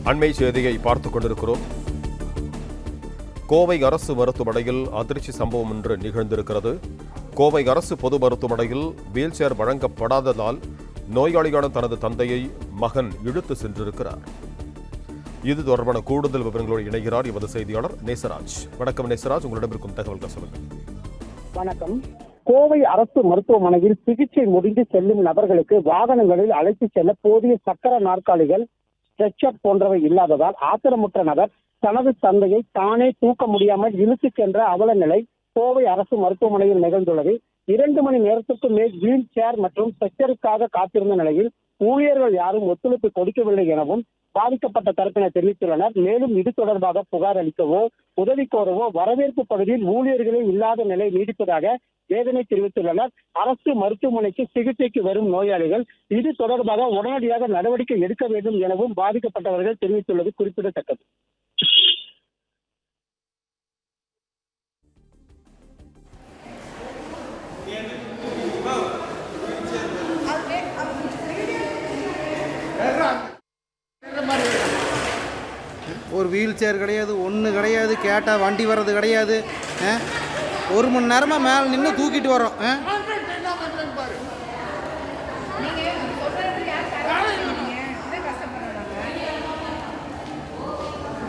அண்மை செய்தியை பார்த்துக் கொண்டிருக்கிறோம். கோவை அரசு மருத்துவமனையில் அதிர்ச்சி சம்பவம் ஒன்று நிகழ்ந்திருக்கிறது. கோவை அரசு பொது மருத்துவமனையில் வீல் சேர் வழங்கப்படாததால் நோயாளியான தனது தந்தையை மகன் இழுத்து சென்றிருக்கிறார். இது தொடர்பான கூடுதல் விவரங்களோடு இணைகிறார் எமது செய்தியாளர் நேசராஜ். வணக்கம் நேசராஜ், உங்களிடம் இருக்கும் தகவல்கள் சொல்லுங்கள். வணக்கம். கோவை அரசு மருத்துவமனையில் சிகிச்சை முடிந்து செல்லும் நபர்களுக்கு வாகனங்களில் அழைத்து செல்ல போதிய சக்கர நாற்காலிகள், ஸ்ட்ரெச்சர் போன்றவை இல்லாததால் ஆத்திரமுற்ற நபர் தனது தந்தையை தானே தூக்க முடியாமல் இழுத்து சென்ற அவல நிலை கோவை அரசு மருத்துவமனையில் நிகழ்ந்துள்ளது. 2 மணி நேரத்திற்கு மேல் வீல் சேர் மற்றும் ஸ்ட்ரெச்சருக்காக காத்திருந்த நிலையில் ஊழியர்கள் யாரும் ஒத்துழைப்பு கொடுக்கவில்லை எனவும் பாதிக்கப்பட்ட தரப்பினர் தெரிவித்துள்ளனர். மேலும் இது தொடர்பாக புகார் அளிக்கவோ உதவி கோரவோ வரவேற்பு பகுதியில் ஊழியர்களே இல்லாத நிலை நீடிப்பதாக வேதனை தெரிவித்துள்ளனர். அரசு மருத்துவமனைக்கு சிகிச்சைக்கு வரும் நோயாளிகள் இது தொடர்பாக உடனடியாக நடவடிக்கை எடுக்க வேண்டும் எனவும் பாதிக்கப்பட்டவர்கள் தெரிவித்துள்ளது குறிப்பிடத்தக்கது. ஒரு வீல் சேர் கிடையாது, ஒன்று கிடையாது, கேட்டால் வண்டி வர்றது கிடையாது. 1 மணி நேரமாக மேலே நின்று தூக்கிட்டு வரோம்.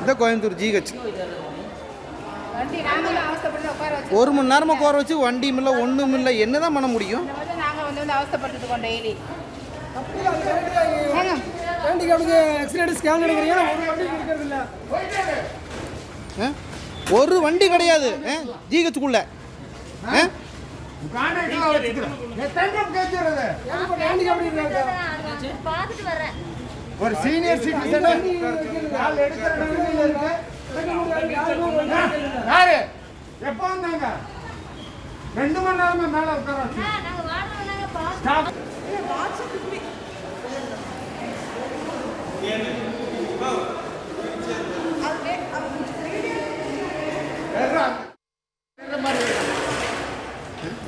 இந்த கோயம்புத்தூர் ஜிஹெச் 1 மணி நேரமாக உட்கார வச்சு வண்டியும் இல்லை ஒன்றும் இல்லை, என்ன தான் பண்ண முடியும்? ஒரு வண்டி கிடையாது ஜிஹெச்சுக்குள்ள. ஒரு சீனியர் சிட்டிசன் எப்போ வந்தாங்க? 2 மணி நேரமா மேல உட்கார.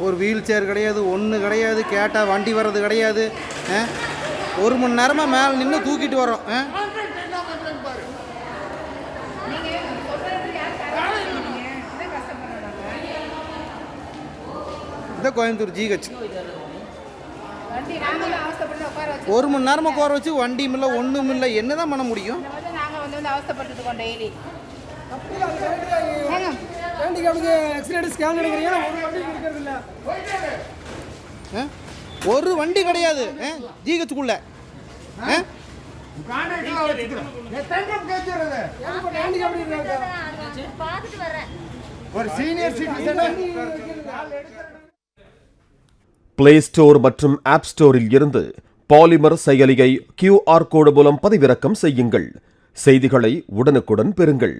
ஒரு வீல் சேர் கிடையாது, ஒன்று கிடையாது, கேட்டால் வண்டி வர்றது கிடையாது. 1 மணி நேரமாக மேலே நின்று தூக்கிட்டு வரோம். இந்த கோயம்புத்தூர் ஜிஹெச் 1 மணி நேரமாக உட்கார வச்சு வண்டியும் இல்லை ஒன்றும் இல்லை, என்ன தான் பண்ண முடியும்? ஒரு வண்டி கிடையாது ஜிஹெச்சுக்குள்ள. ஒரு சீனியர் சிட்டிசன் பிளே ஸ்டோர் மற்றும் ஆப் ஸ்டோரில் இருந்து பாலிமர் செயலியை QR கோடு மூலம் பதிவிறக்கம் செய்யுங்கள். செய்திகளை உடனுக்குடன் பெறுங்கள்.